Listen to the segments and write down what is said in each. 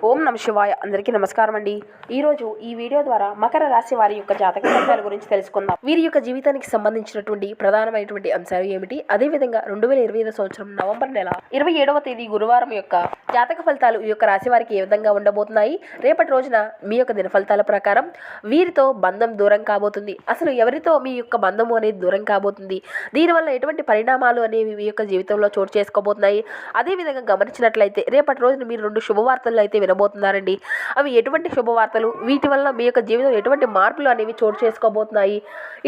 ఓం నమ శివాయ. అందరికీ నమస్కారం అండి. ఈరోజు ఈ వీడియో ద్వారా మకర రాశి వారి యొక్క జాతక ఫలితాల గురించి తెలుసుకుందాం. వీరి యొక్క జీవితానికి సంబంధించినటువంటి ప్రధానమైనటువంటి అంశాలు ఏమిటి, అదేవిధంగా 2025 సంవత్సరం నవంబర్ నెల 27వ తేదీ గురువారం యొక్క జాతక ఫలితాలు ఈ యొక్క రాశి వారికి ఏ విధంగా ఉండబోతున్నాయి, రేపటి రోజున మీ యొక్క దిన ఫలితాల ప్రకారం వీరితో బంధం దూరం కాబోతుంది, అసలు ఎవరితో మీ యొక్క బంధము అనేది దూరం కాబోతుంది, దీనివల్ల ఎటువంటి పరిణామాలు అనేవి మీ యొక్క జీవితంలో చోటు చేసుకోబోతున్నాయి, అదేవిధంగా గమనించినట్లయితే రేపటి రోజున మీరు 2 శుభవార్తలు అయితే వినబోతున్నారండి. అవి ఎటువంటి శుభవార్తలు, వీటి వల్ల మీ యొక్క జీవితంలో ఎటువంటి మార్పులు అనేవి చోటు చేసుకోబోతున్నాయి,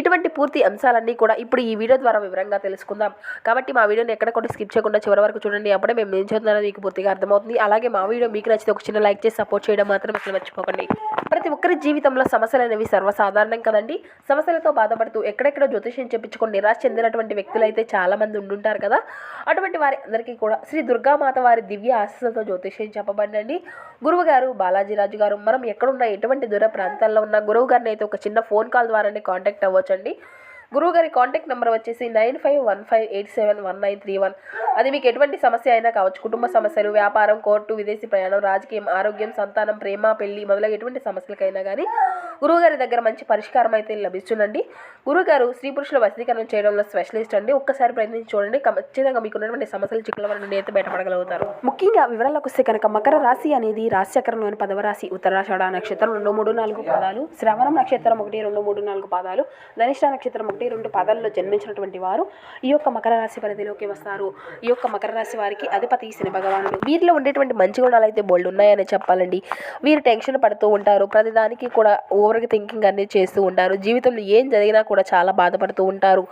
ఇటువంటి పూర్తి అంశాలన్నీ కూడా ఇప్పుడు ఈ వీడియో ద్వారా వివరంగా తెలుసుకుందాం. కాబట్టి మా వీడియోని ఎక్కడ కూడా స్కిప్ చేయకుండా చివరి వరకు చూడండి. అప్పుడే మేము ఏం చదువుతున్నారో మీకు పూర్తిగా అర్థమవుతుంది. అలాగే మా వీడియో మీకు నచ్చితే ఒక చిన్న లైక్ చేసి సపోర్ట్ చేయడం మాత్రం అసలు మర్చిపోకండి. ప్రతి ఒక్కరి జీవితంలో సమస్యలు అనేవి సర్వసాధారణం కదండి. సమస్యలతో బాధపడుతూ ఎక్కడెక్కడో జ్యోతిష్యం చెప్పించుకొని నిరాశ చెందినటువంటి వ్యక్తులు అయితే చాలా మంది ఉండుంటారు కదా. అటువంటి వారి అందరికీ కూడా శ్రీ దుర్గామాత వారి దివ్య ఆశీస్సులతో జ్యోతిష్యం చెప్పబడిందండి. గురువు గారు బాలాజీరాజు గారు మనం ఎక్కడున్నా ఎటువంటి దూర ప్రాంతాల్లో ఉన్న గురువు గారిని అయితే ఒక చిన్న ఫోన్ కాల్ ద్వారానే కాంటాక్ట్ అవ్వచ్చండి. గురువు గారి కాంటాక్ట్ నెంబర్ వచ్చేసి 9515871931. అది మీకు ఎటువంటి సమస్య అయినా కావచ్చు, కుటుంబ సమస్యలు, వ్యాపారం, కోర్టు, విదేశీ ప్రయాణం, రాజకీయం, ఆరోగ్యం, సంతానం, ప్రేమ, పెళ్లి మొదలగు ఎటువంటి సమస్యలకైనా కానీ గురువుగారి దగ్గర మంచి పరిష్కారం అయితే లభిస్తుందండి. గురువుగారు స్త్రీ పురుషుల వశీకరణం చేయడంలో స్పెషలిస్ట్ అండి. ఒక్కసారి ప్రయత్నించి చూడండి, ఖచ్చితంగా మీకు ఉన్నటువంటి సమస్యల చిక్కుల నుండి అయితే బయటపడగలుగుతారు. ముఖ్యంగా వివరాలకు వస్తే కనుక మకర రాశి అనేది రాశి చక్రంలోని 10వ రాశి. ఉత్తరాషాఢ నక్షత్రం 2, 3, 4 పాదాలు, శ్రవణం నక్షత్రం 1, 2, 3, 4 పాదాలు, ధనిష్ట నక్షత్రం 1, 2 పాదాల్లో జన్మించినటువంటి వారు ఈ యొక్క మకర రాశి పరిధిలోకి వస్తారు. ఈ యొక్క మకర రాశి వారికి అధిపతి శని భగవానుడు. వీరిలో ఉండేటువంటి మంచి గుణాలు అయితే బోల్డ్ ఉన్నాయని చెప్పాలండి. వీరు టెన్షన్ పడుతూ ఉంటారు, ప్రతిదానికి కూడా ఓవర్ థింకింగ్ అనేది చేస్తూ ఉంటారు, జీవితంలో ఏం జరిగినా కూడా చాలా బాధపడుతూ ఉంటారు.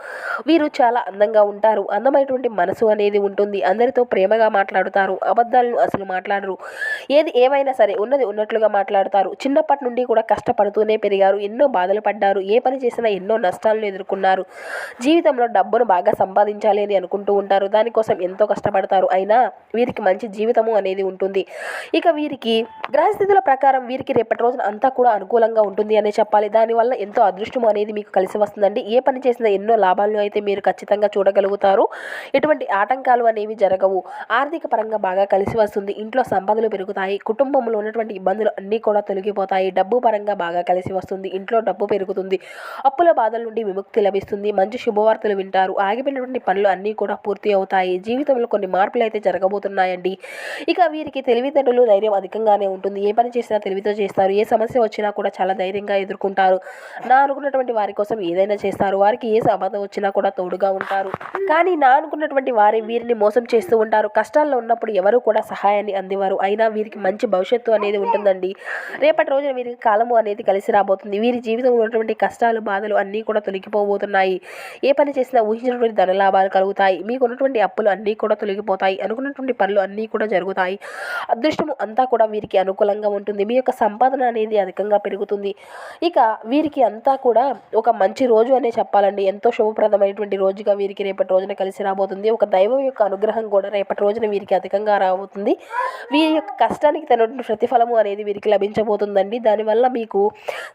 వీరు చాలా అందంగా ఉంటారు, అందమైనటువంటి మనసు అనేది ఉంటుంది, అందరితో ప్రేమగా మాట్లాడుతారు, అబద్ధాలను అసలు మాట్లాడరు, ఏది ఏమైనా సరే ఉన్నది ఉన్నట్లుగా మాట్లాడతారు. చిన్నప్పటి నుండి కూడా కష్టపడుతూనే పెరిగారు, ఎన్నో బాధలు పడ్డారు, ఏ పని చేసినా ఎన్నో నష్టాలను ఎదుర్కొన్నారు. జీవితంలో డబ్బును బాగా సంపాదించాలి అని అనుకుంటూ ఉంటారు, దానికోసం ఎంతో కష్టపడతారు, అయినా వీరికి మంచి జీవితము అనేది ఉంటుంది. ఇక వీరికి గ్రహస్థితుల ప్రకారం వీరికి రేపటి రోజున అంతా కూడా అనుకూలంగా ఉంటుంది అనే చెప్పాలి. దానివల్ల ఎంతో అదృష్టం అనేది మీకు కలిసి వస్తుందండి. ఏ పని చేసినా ఎన్నో లాభాలను అయితే మీరు ఖచ్చితంగా చూడగలుగుతారు. ఎటువంటి ఆటంకాలు అనేవి జరగవు. ఆర్థిక పరంగా బాగా కలిసి వస్తుంది. ఇంట్లో సంపదలు పెరుగుతాయి, కుటుంబంలో ఉన్నటువంటి ఇబ్బందులు అన్నీ కూడా తొలగిపోతాయి, డబ్బు పరంగా బాగా కలిసి వస్తుంది, ఇంట్లో డబ్బు పెరుగుతుంది, అప్పుల బాధల నుండి విముక్తి లభిస్తుంది, మంచి శుభవార్తలు వింటారు, ఆగిపోయినటువంటి పనులు అన్నీ కూడా పూర్తి అవుతాయి, జీవితంలో కొన్ని మార్పులు అయితే జరగబోతున్నాయండి. ఇక వీరికి తెలివితేటలు, ధైర్యం అధికంగానే ఉంటుంది. ఏ పని చేసినా తెలివితో చేస్తారు, ఏ సమస్య వచ్చినా కూడా చాలా ధైర్యంగా ఎదుర్కొంటారు, నా అనుకున్నటువంటి వారి కోసం ఏదైనా చేస్తారు, వారికి ఏ సమస్య వచ్చినా కూడా తోడుగా ఉంటారు. కానీ నా అనుకున్నటువంటి వారి వీరిని మోసం చేస్తూ ఉంటారు, కష్టాల్లో ఉన్నప్పుడు ఎవరు కూడా సహాయాన్ని అందివారు, అయినా వీరికి మంచి భవిష్యత్తు అనేది ఉంటుందండి. రేపటి రోజున వీరికి కాలము అనేది కలిసి రాబోతుంది. వీరి జీవితంలో ఉన్నటువంటి కష్టాలు, బాధలు అన్నీ కూడా తొలగిపోబోతున్నాయి. ఏ పని చేసినా ఊహించినటువంటి ధనలాభాలు కలుగుతాయి, మీకు ఉన్నటువంటి అప్పులు అన్నీ కూడా తొలగిపోతాయి, అనుకున్నటువంటి పనులు అన్నీ కూడా జరుగుతాయి, అదృష్టము అంతా కూడా వీరికి అనుకూలంగా ఉంటుంది, మీ యొక్క సంపాదన అనేది అధికంగా పెరుగుతుంది. ఇక వీరికి అంతా కూడా ఒక మంచి రోజు అనే చెప్పాలండి. ఎంతో శుభప్రదమైనటువంటి రోజుగా వీరికి రేపటి రోజున కలిసి రాబోతుంది. ఒక దైవం యొక్క అనుగ్రహం కూడా రేపటి రోజున వీరికి అధికంగా రాబోతుంది. వీరి యొక్క కష్టానికి తగినటువంటి ప్రతిఫలము అనేది వీరికి లభించబోతుందండి. దానివల్ల మీకు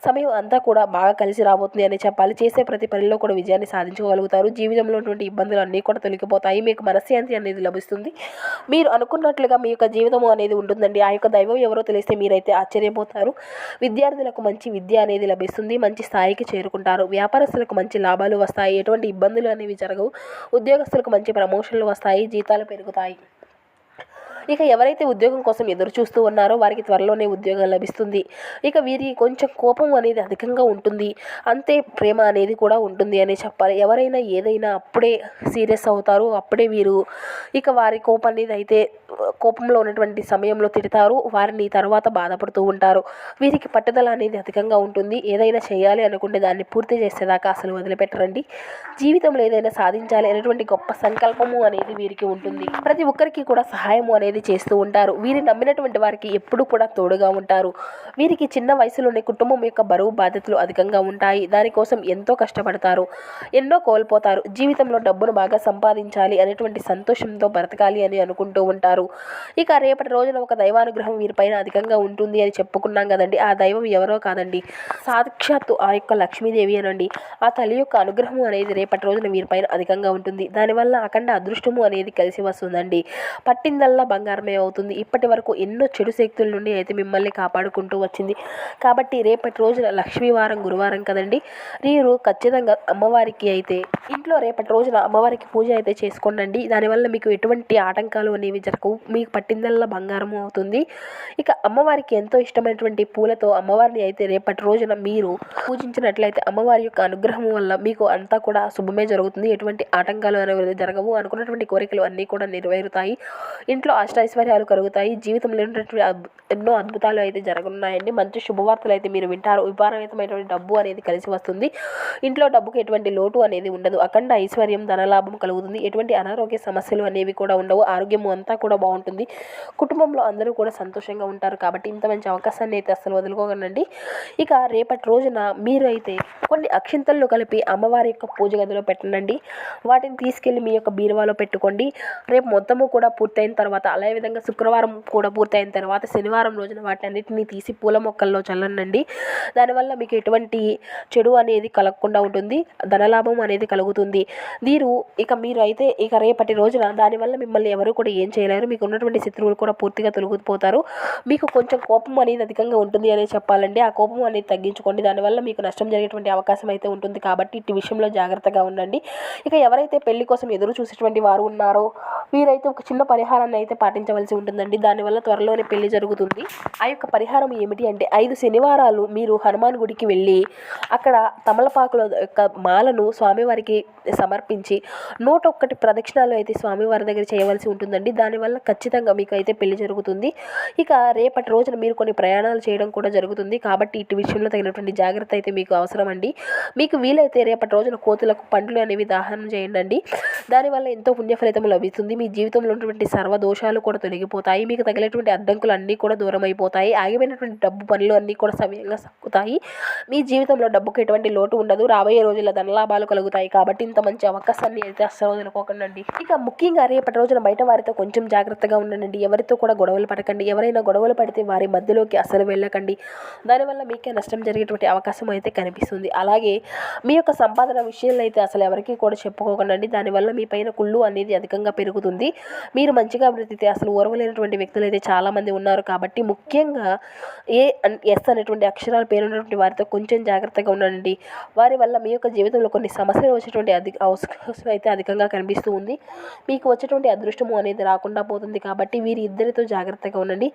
సమయం అంతా కూడా బాగా కలిసి రాబోతుంది అని చెప్పాలి. చేసే ప్రతి పనిలో కూడా విజయాన్ని సాధించగలుగుతారు, జీవితంలో ఉన్నటువంటి ఇబ్బందులు అన్నీ కూడా తొలగిపోతాయి, మీకు మనశ్శాంతి అనేది లభిస్తుంది, మీరు అనుకున్నట్లుగా మీ యొక్క జీవితం అనేది ఉంటుందండి. ఆ యొక్క దైవం ఎవరో తెలిస్తే మీరైతే ఆశ్చర్యపోతారు. విద్యార్థులకు మంచి విద్య అనేది లభిస్తుంది, మంచి స్థాయికి చేరుకుంటారు, వ్యాపారస్తులకు మంచి లాభాలు వస్తాయి, ఎటువంటి ఇబ్బందులు అనేవి జరగవు, ఉద్యోగస్తులకు మంచి ప్రమోషన్లు వస్తాయి, జీతాలు పెరుగుతాయి. ఇక ఎవరైతే ఉద్యోగం కోసం ఎదురు చూస్తూ ఉన్నారో వారికి త్వరలోనే ఉద్యోగం లభిస్తుంది. ఇక వీరి కొంచెం కోపం అనేది అధికంగా ఉంటుంది, అంతే ప్రేమ అనేది కూడా ఉంటుంది అని చెప్పాలి. ఎవరైనా ఏదైనా అప్పుడే సీరియస్ అవుతారు, అప్పుడే వీరు ఇక వారి కోపం అనేది అయితే కోపంలో ఉన్నటువంటి సమయంలో తిడతారు, వారిని తర్వాత బాధపడుతూ ఉంటారు. వీరికి పట్టుదల అనేది అధికంగా ఉంటుంది, ఏదైనా చేయాలి అనుకుంటే దాన్ని పూర్తి చేసేదాకా అసలు వదిలిపెట్టరండి. జీవితంలో ఏదైనా సాధించాలి అనేటువంటి గొప్ప సంకల్పము అనేది వీరికి ఉంటుంది. ప్రతి ఒక్కరికి కూడా సహాయము అనేది చేస్తూ ఉంటారు. వీరి నమ్మినటువంటి వారికి ఎప్పుడు కూడా తోడుగా ఉంటారు. వీరికి చిన్న వయసులోనే కుటుంబం యొక్క బరువు బాధ్యతలు అధికంగా ఉంటాయి, దానికోసం ఎంతో కష్టపడతారు, ఎన్నో కోల్పోతారు, జీవితంలో డబ్బును బాగా సంపాదించాలి అనేటువంటి సంతోషంతో బ్రతకాలి అని అనుకుంటూ ఉంటారు. ఇక రేపటి రోజున ఒక దైవానుగ్రహం వీరిపైన అధికంగా ఉంటుంది అని చెప్పుకున్నాం కదండి. ఆ దైవం ఎవరో కాదండి, సాక్షాత్తు ఆ యొక్క లక్ష్మీదేవి అనండి. ఆ తల్లి యొక్క అనుగ్రహం అనేది రేపటి రోజున వీరిపైన అధికంగా ఉంటుంది. దానివల్ల అఖండ అదృష్టము అనేది కలిసి వస్తుందండి. పట్టిందల్లా బంగారమే అవుతుంది. ఇప్పటి వరకు ఎన్నో చెడు శక్తుల నుండి అయితే మిమ్మల్ని కాపాడుకుంటూ వచ్చింది. కాబట్టి రేపటి రోజున లక్ష్మీవారం గురువారం కదండి, మీరు ఖచ్చితంగా అమ్మవారికి అయితే ఇంట్లో రేపటి రోజున అమ్మవారికి పూజ అయితే చేసుకోండి. దానివల్ల మీకు ఎటువంటి ఆటంకాలు అనేవి జరగవు. మీకు పట్టిందల్లా బంగారము అవుతుంది. ఇక అమ్మవారికి ఎంతో ఇష్టమైనటువంటి పూలతో అమ్మవారిని అయితే రేపటి రోజున మీరు పూజించినట్లయితే అమ్మవారి యొక్క అనుగ్రహం వల్ల మీకు అంతా కూడా శుభమే జరుగుతుంది. ఎటువంటి ఆటంకాలు అనేవి జరగవు. అనుకున్నటువంటి కోరికలు అన్నీ కూడా నెరవేరుతాయి. ఇంట్లో అష్టైశ్వర్యాలు కలుగుతాయి. జీవితంలో ఎన్నో అద్భుతాలు అయితే జరగనున్నాయండి. మంచి శుభవార్తలు అయితే మీరు వింటారు. విపరీతమైనటువంటి డబ్బు అనేది కలిసి వస్తుంది. ఇంట్లో డబ్బుకి ఎటువంటి లోటు అనేది ఉండదు. అఖండ ఐశ్వర్యం, ధనలాభం కలుగుతుంది. ఎటువంటి అనారోగ్య సమస్యలు అనేవి కూడా ఉండవు. ఆరోగ్యం అంతా కూడా బాగుంటుంది. కుటుంబంలో అందరూ కూడా సంతోషంగా ఉంటారు. కాబట్టి ఇంత మంచి అవకాశాన్ని అయితే అసలు వదులుకోకండి. ఇక రేపటి రోజున మీరు అయితే కొన్ని అక్షింతలను కలిపి అమ్మవారి యొక్క పూజ గదిలో పెట్టండి. వాటిని తీసుకెళ్ళి మీ యొక్క బీరువాలో పెట్టుకోండి. రేపు మొత్తము కూడా పూర్తయిన తర్వాత, అదే విధంగా శుక్రవారం కూడా పూర్తయిన తర్వాత శనివారం రోజున వాటన్నిటిని తీసి పూల మొక్కల్లో చల్లనండి. దానివల్ల మీకు ఎటువంటి చెడు అనేది కలగకుండా ఉంటుంది. ధనలాభం అనేది కలుగుతుంది. మీరు అయితే రేపటి రోజున దానివల్ల మిమ్మల్ని ఎవరు కూడా ఏం చేయలేరు. మీకు ఉన్నటువంటి శత్రువులు కూడా పూర్తిగా తొలగిపోతారు. మీకు కొంచెం కోపం అనేది అధికంగా ఉంటుంది అనే చెప్పాలండి. ఆ కోపం అనేది తగ్గించుకోండి. దానివల్ల మీకు నష్టం జరిగేటువంటి అవకాశం అయితే ఉంటుంది. కాబట్టి ఇటు విషయంలో జాగ్రత్తగా ఉండండి. ఇక ఎవరైతే పెళ్లి కోసం ఎదురు చూసేటువంటి వారు ఉన్నారో మీరైతే ఒక చిన్న పరిహారాన్ని అయితే పాటించవలసి ఉంటుందండి. దానివల్ల త్వరలోనే పెళ్లి జరుగుతుంది. ఆ యొక్క పరిహారం ఏమిటి అంటే 5 శనివారాలు మీరు హనుమాన్ గుడికి వెళ్ళి అక్కడ తమలపాకుల యొక్క మాలను స్వామివారికి సమర్పించి 101 ప్రదక్షిణాలు అయితే స్వామివారి దగ్గర చేయవలసి ఉంటుందండి. దానివల్ల ఖచ్చితంగా మీకు అయితే పెళ్లి జరుగుతుంది. ఇక రేపటి రోజున మీరు కొన్ని ప్రయాణాలు చేయడం కూడా జరుగుతుంది. కాబట్టి ఇటు విషయంలో తగినటువంటి జాగ్రత్త అయితే మీకు అవసరం అండి. మీకు వీలైతే రేపటి రోజున కోతులకు పండ్లు అనేవి దాహనం చేయండి. దానివల్ల ఎంతో పుణ్య ఫలితం లభిస్తుంది. మీ జీవితంలో ఉన్నటువంటి సర్వదోషాలు కూడా తొలగిపోతాయి. మీకు తగిలేటువంటి అడ్డంకులు అన్నీ కూడా దూరం అయిపోతాయి. ఆగిపోయినటువంటి డబ్బు పనులు అన్నీ కూడా సమయంగా సాగుతాయి. మీ జీవితంలో డబ్బుకు ఎటువంటి లోటు ఉండదు. రాబోయే రోజుల్లో ధనలాభాలు కలుగుతాయి. కాబట్టి ఇంత మంచి అవకాశాన్ని అయితే అస్సలు వదులుకోకండి. ఇక ముఖ్యంగా రేపటి రోజున బయట వారితో కొంచెం జాగ్రత్తగా ఉండండి. ఎవరితో కూడా గొడవలు పడకండి. ఎవరైనా గొడవలు పడితే వారి మధ్యలోకి అసలు వెళ్ళకండి. దానివల్ల మీకే నష్టం జరిగేటువంటి అవకాశం అయితే కనిపిస్తుంది. అలాగే మీ యొక్క సంపాదన విషయంలో అయితే అసలు ఎవరికి కూడా చెప్పుకోకండి. దానివల్ల మీ పైన కుళ్ళు అనేది అధికంగా పెరుగుతుంది. మీరు మంచిగా బ్రతికితే అసలు ఓర్వలేనటువంటి వ్యక్తులు అయితే చాలామంది ఉన్నారు. కాబట్టి ముఖ్యంగా ఎస్ అనేటువంటి అక్షరాల పేరున్నటువంటి వారితో కొంచెం జాగ్రత్తగా ఉండండి. వారి వల్ల మీ యొక్క జీవితంలో కొన్ని సమస్యలు వచ్చేటువంటి అవకాశం అయితే అధికంగా కనిపిస్తూ ఉంది. మీకు వచ్చేటువంటి అదృష్టము అనేది రాకుండా పోతుంది. కాబట్టి వీరి ఇద్దరితో జాగ్రత్తగా ఉండండి.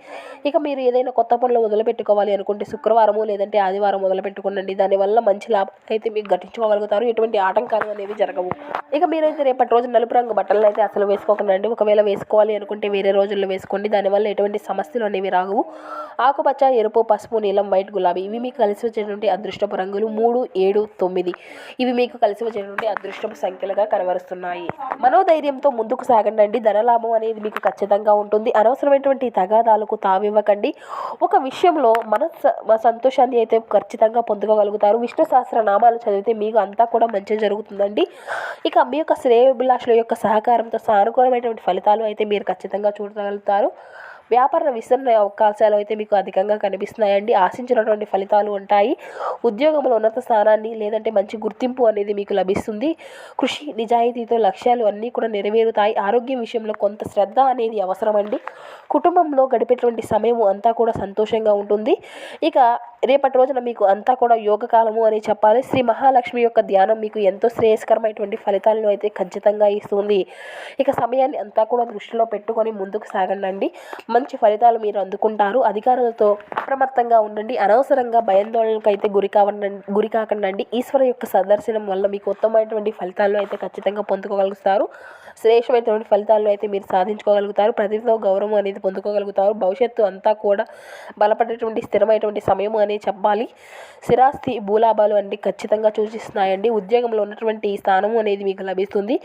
ఇక మీరు ఏదైనా కొత్త పనులు మొదలుపెట్టుకోవాలి అనుకుంటే శుక్రవారము లేదంటే ఆదివారం మొదలుపెట్టుకోండి. దానివల్ల మంచి లాభం అయితే మీకు గట్టించుకోగలుగుతారు. ఎటువంటి ఆటంకాలు అనేవి జరగవు. ఇక మీరైతే రేపటి రోజు నలుపు రంగు బట్టలను అయితే అసలు వేసుకోకండి. ఒకవేళ వేసుకోవాలి అనుకుంటే వేరే రోజుల్లో వేసుకోండి. దానివల్ల ఎటువంటి సమస్యలు అనేవి రావు. ఆకుపచ్చ, ఎరుపు, పసుపు, నీలం, వైట్, గులాబీ ఇవి మీకు కలిసి వచ్చేటువంటి అదృష్టపు రంగులు. 3, 7, 9 ఇవి మీకు కలిసి వచ్చేటువంటి అదృష్టపు సంఖ్యలుగా కనబరుస్తున్నాయి. మనోధైర్యంతో ముందుకు సాగండి. ధనలాభం అనేది మీకు ఖచ్చితంగా ఉంటుంది. అనవసరమైనటువంటి తగాదాలకు తావివ్వకండి. ఒక విషయంలో సంతోషాన్ని అయితే ఖచ్చితంగా పొందుకోగలుగుతారు. విష్ణు సహస్ర నామాలు చదివితే మీకు అంతా కూడా మంచి జరుగుతుందండి. ఇక మీ యొక్క శ్రేయోభిలాషుల యొక్క సహకారంతో సానుకూలమైనటువంటి ఫలితాలు అయితే మీరు ఖచ్చితంగా చూడగలుగుతారు. వ్యాపార విస్తరణ అవకాశాలు అయితే మీకు అధికంగా కనిపిస్తున్నాయండి. ఆశించినటువంటి ఫలితాలు ఉంటాయి. ఉద్యోగంలో ఉన్నత స్థానాన్ని లేదంటే మంచి గుర్తింపు అనేది మీకు లభిస్తుంది. కృషి నిజాయితీతో లక్ష్యాలు అన్నీ కూడా నెరవేరుతాయి. ఆరోగ్యం విషయంలో కొంత శ్రద్ధ అనేది అవసరమండి. కుటుంబంలో గడిపేటువంటి సమయం అంతా కూడా సంతోషంగా ఉంటుంది. ఇక రేపటి రోజున మీకు అంతా కూడా యోగకాలము అని చెప్పాలి. శ్రీ మహాలక్ష్మి యొక్క ధ్యానం మీకు ఎంతో శ్రేయస్కరమైనటువంటి ఫలితాలను అయితే ఖచ్చితంగా ఇస్తుంది. ఇక సమయాన్ని అంతా కూడా దృష్టిలో పెట్టుకొని ముందుకు సాగండి. మంచి ఫలితాలు మీరు అందుకుంటారు. అధికారులతో అప్రమత్తంగా ఉండండి. అనవసరంగా భయాందోళనకు అయితే గురి కాకండి. ఈశ్వర యొక్క సందర్శనం వల్ల మీకు ఉత్తమమైనటువంటి ఫలితాలను అయితే ఖచ్చితంగా పొందుకోగలుగుతారు. శ్రేష్టమైనటువంటి ఫలితాలను అయితే మీరు సాధించుకోగలుగుతారు. ప్రతితో గౌరవం అనేది పొందుకోగలుగుతారు. భవిష్యత్తు అంతా కూడా బలపడేటువంటి స్థిరమైనటువంటి సమయం అని చెప్పాలి. స్థిరాస్తి భూలాభాలు అన్ని ఖచ్చితంగా సూచిస్తున్నాయండి. ఉద్యోగంలో ఉన్నటువంటి స్థానము అనేది మీకు లభిస్తుంది.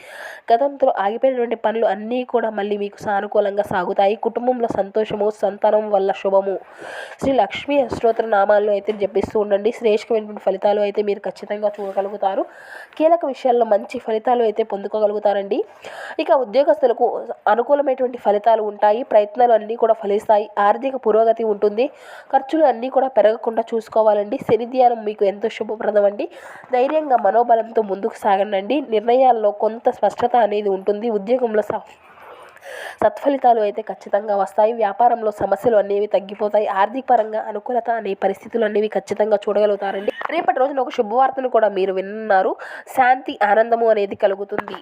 గతంలో ఆగిపోయినటువంటి పనులు అన్నీ కూడా మళ్ళీ మీకు సానుకూలంగా సాగుతాయి. కుటుంబంలో సంతోషము, సంతానం వల్ల శుభము. శ్రీ లక్ష్మీ అష్టోత్తర నామాలను అయితే జపిస్తూ ఉండండి. శ్రేష్టమైనటువంటి ఫలితాలు అయితే మీరు ఖచ్చితంగా చూడగలుగుతారు. కీలక విషయాల్లో మంచి ఫలితాలు అయితే పొందుకోగలుగుతారండి. ఇక ఉద్యోగస్తులకు అనుకూలమైనటువంటి ఫలితాలు ఉంటాయి. ప్రయత్నాలు అన్నీ కూడా ఫలిస్తాయి. ఆర్థిక పురోగతి ఉంటుంది. ఖర్చులు అన్నీ కూడా పెరగకుండా చూసుకోవాలండి. శని ధ్యానం మీకు ఎంతో శుభప్రదం అండి. ధైర్యంగా మనోబలంతో ముందుకు సాగండి. నిర్ణయాల్లో కొంత స్పష్టత అనేది ఉంటుంది. ఉద్యోగంలో సత్ఫలితాలు అయితే ఖచ్చితంగా వస్తాయి. వ్యాపారంలో సమస్యలు అనేవి తగ్గిపోతాయి. ఆర్థిక పరంగా అనుకూలత అనే పరిస్థితులు అనేవి ఖచ్చితంగా చూడగలుగుతారండి. రేపటి రోజున ఒక శుభవార్తను కూడా మీరు విన్నారు. శాంతి ఆనందము అనేది కలుగుతుంది.